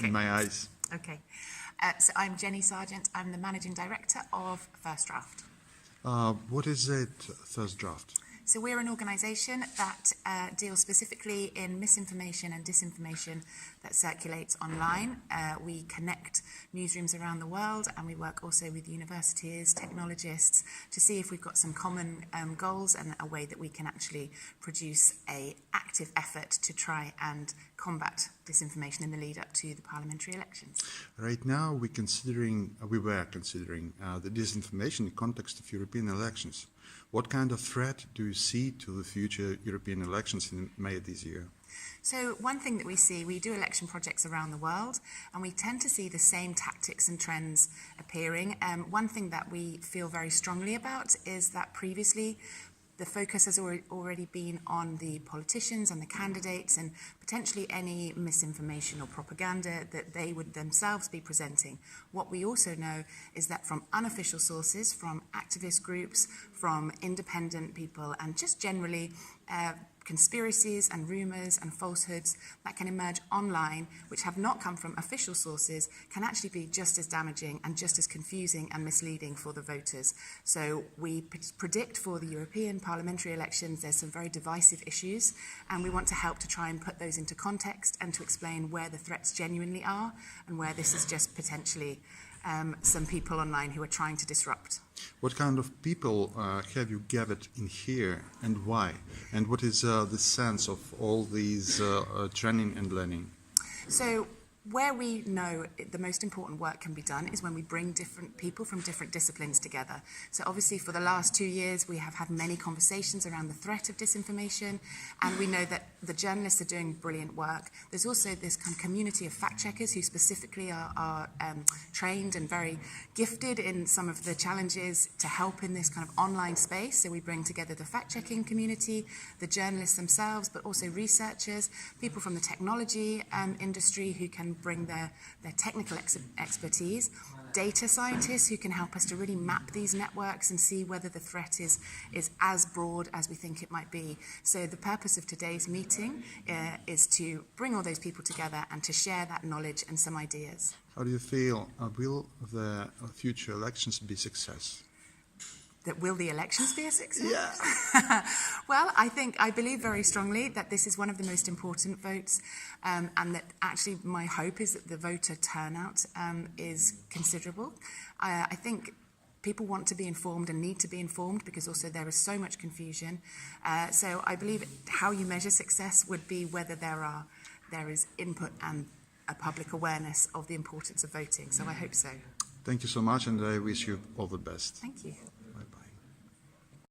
in my eyes. Okay. So I'm Jenny Sargent. I'm the Managing Director of First Draft. What is it, First Draft? So we're an organisation that deals specifically in misinformation and disinformation that circulates online. We connect newsrooms around the world, and we work also with universities, technologists, to see if we've got some common goals and a way that we can actually produce an active effort to try and combat disinformation in the lead up to the parliamentary elections. Right now we were considering the disinformation in the context of European elections. What kind of threat do you see to the future European elections in May this year? So one thing that we see, we do election projects around the world, and we tend to see the same tactics and trends appearing. One thing that we feel very strongly about is that previously the focus has already been on the politicians and the candidates and potentially any misinformation or propaganda that they would themselves be presenting. What we also know is that from unofficial sources, from activist groups, from independent people, and just generally conspiracies and rumours and falsehoods that can emerge online, which have not come from official sources, can actually be just as damaging and just as confusing and misleading for the voters. So we predict for the European parliamentary elections there's some very divisive issues, and we want to help to try and put those into context and to explain where the threats genuinely are and where this is just potentially some people online who are trying to disrupt. What kind of people have you gathered in here, and why? And what is the sense of all these training and learning? So where we know the most important work can be done is when we bring different people from different disciplines together. So obviously for the last 2 years we have had many conversations around the threat of disinformation, and we know that the journalists are doing brilliant work. There's also this kind of community of fact checkers who specifically are trained and very gifted in some of the challenges to help in this kind of online space. So we bring together the fact checking community, the journalists themselves, but also researchers, people from the technology industry who can bring their technical expertise, data scientists who can help us to really map these networks and see whether the threat is as broad as we think it might be. So the purpose of today's meeting is to bring all those people together and to share that knowledge and some ideas. How do you feel? Will the future elections be success? That will the elections be a success? Yeah. Well, I believe very strongly that this is one of the most important votes, and that actually my hope is that the voter turnout is considerable. I think people want to be informed and need to be informed because also there is so much confusion. So I believe how you measure success would be whether there is input and a public awareness of the importance of voting. So I hope so. Thank you so much, and I wish you all the best. Thank you.